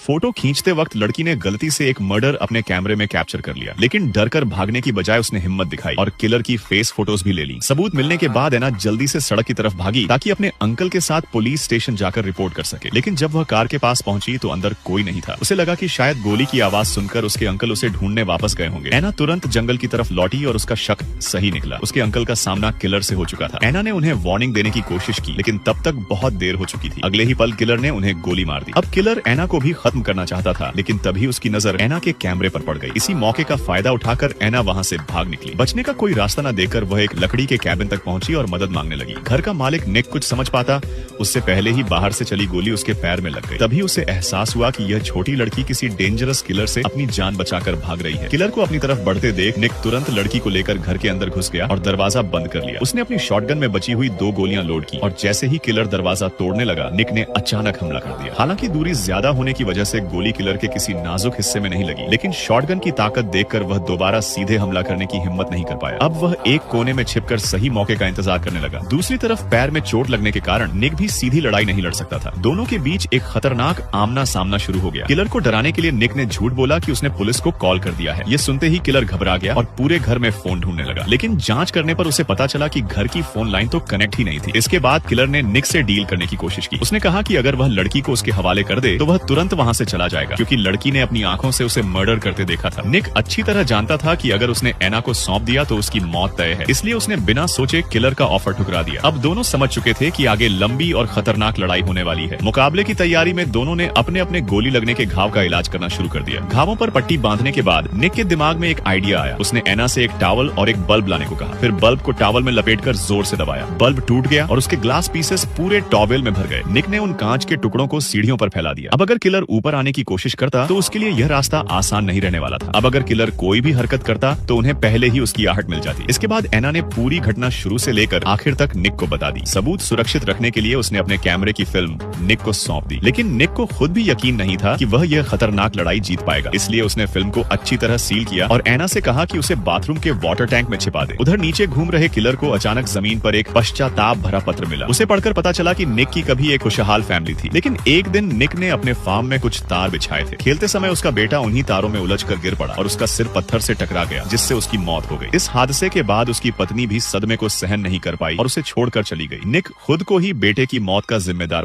Photo खींचते वक्त लड़की ने गलती से एक मर्डर अपने कैमरे में कैप्चर कर लिया, लेकिन डर कर भागने की बजाय उसने हिम्मत दिखाई और किलर की फेस फोटोज भी ले ली। सबूत मिलने के बाद एना जल्दी से सड़क की तरफ भागी ताकि अपने अंकल के साथ पुलिस स्टेशन जाकर रिपोर्ट कर सके। लेकिन जब वह कार के पास पहुंची तो अंदर कोई नहीं था। उसे लगा कि शायद गोली की आवाज सुनकर उसके अंकल उसे ढूंढने वापस गए होंगे। एना तुरंत जंगल की तरफ लौटी और उसका शक सही निकला। उसके अंकल का सामना किलर से हो चुका था। एना ने उन्हें वार्निंग देने की कोशिश की, लेकिन तब तक बहुत देर हो चुकी थी। अगले ही पल किलर ने उन्हें गोली मार दी। अब किलर एना को भी खत्म करना चाहता था, लेकिन तभी उसकी नजर एना के कैमरे पर पड़ गई। इसी मौके का फायदा उठाकर एना वहां से भाग निकली। बचने का कोई रास्ता न देकर वह एक लकड़ी के कैबिन तक पहुंची और मदद मांगने लगी। घर का मालिक निक कुछ समझ पाता उससे पहले ही बाहर से चली गोली उसके पैर में लग गई। तभी उसे एहसास हुआ कि यह छोटी लड़की किसी डेंजरस किलर से अपनी जान बचाकर भाग रही है। किलर को अपनी तरफ बढ़ते देख निक तुरंत लड़की को लेकर घर के अंदर घुस गया और दरवाजा बंद कर लिया। उसने अपनी शॉटगन में बची हुई 2 गोलियां लोड की और जैसे ही किलर दरवाजा तोड़ने लगा, निक ने अचानक हमला कर दिया। हालांकि दूरी ज्यादा होने की वजह से गोली किलर के किसी नाजुक हिस्से में नहीं लगी, लेकिन शॉटगन की ताकत देखकर वह दोबारा सीधे हमला करने की हिम्मत नहीं कर पाया। अब वह एक कोने में छिपकर सही मौके का इंतजार करने लगा। दूसरी तरफ पैर में चोट लगने के कारण निक भी सीधी लड़ाई नहीं लड़ सकता था। दोनों के बीच एक खतरनाक आमना सामना शुरू हो गया। किलर को डराने के लिए निक ने झूठ बोला कि उसने पुलिस को कॉल कर दिया है। ये सुनते ही किलर घबरा गया और पूरे घर में फोन ढूंढने लगा, लेकिन जांच करने पर उसे पता चला कि घर की फोन लाइन तो कनेक्ट ही नहीं थी। इसके बाद किलर ने निक से डील करने की कोशिश की। उसने कहा कि अगर वह लड़की को उसके हवाले कर दे तो वह तुरंत वहां से चला जाएगा, क्योंकि लड़की ने अपनी आंखों से उसे मर्डर करते देखा था। निक अच्छी तरह जानता था कि अगर उसने एना को सौंप दिया तो उसकी मौत तय है, इसलिए उसने बिना सोचे किलर का ऑफर ठुकरा दिया। अब दोनों समझ चुके थे कि आगे लंबी और खतरनाक लड़ाई होने वाली है। मुकाबले की तैयारी में दोनों ने अपने अपने गोली लगने के घाव का इलाज करना शुरू कर दिया। घावों पर पट्टी बांधने के बाद निक के दिमाग में एक आइडिया आया। उसने एना से एक टॉवल और एक बल्ब लाने को कहा। फिर बल्ब को टॉवल में लपेटकर जोर से दबाया। बल्ब टूट गया और उसके ग्लास पीसेस पूरे टॉवल में भर गए। निक ने उन कांच के टुकड़ों को सीढ़ियों पर फैला दिया। अब अगर किलर ऊपर आने की कोशिश करता तो उसके लिए यह रास्ता आसान नहीं रहने वाला था। अब अगर किलर कोई भी हरकत करता तो उन्हें पहले ही उसकी आहट मिल जाती। इसके बाद एना ने पूरी घटना शुरू से लेकर आखिर तक निक को बता दी। सबूत सुरक्षित रखने के लिए उसने अपने कैमरे की फिल्म निक को सौंप दी, लेकिन निक को खुद भी यकीन नहीं था कि वह यह खतरनाक लड़ाई जीत पाएगा। इसलिए उसने फिल्म को अच्छी तरह सील किया और एना से कहा कि उसे बाथरूम के वाटर टैंक में छिपा दे। उधर नीचे घूम रहे किलर को अचानक जमीन पर एक पश्चाताप भरा पत्र मिला। उसे पढ़कर पता चला कि निक की कभी एक खुशहाल फैमिली थी, लेकिन एक दिन निक ने अपने फार्म में कुछ तार बिछाए थे। खेलते समय उसका बेटा उन्हीं तारों में उलझकर गिर पड़ा और उसका सिर पत्थर से टकरा गया, जिससे उसकी मौत हो गई। इस हादसे के बाद उसकी पत्नी भी सदमे को सहन नहीं कर पाई और उसे छोड़कर चली गई। निक खुद को ही बेटे की मौत का जिम्मेदार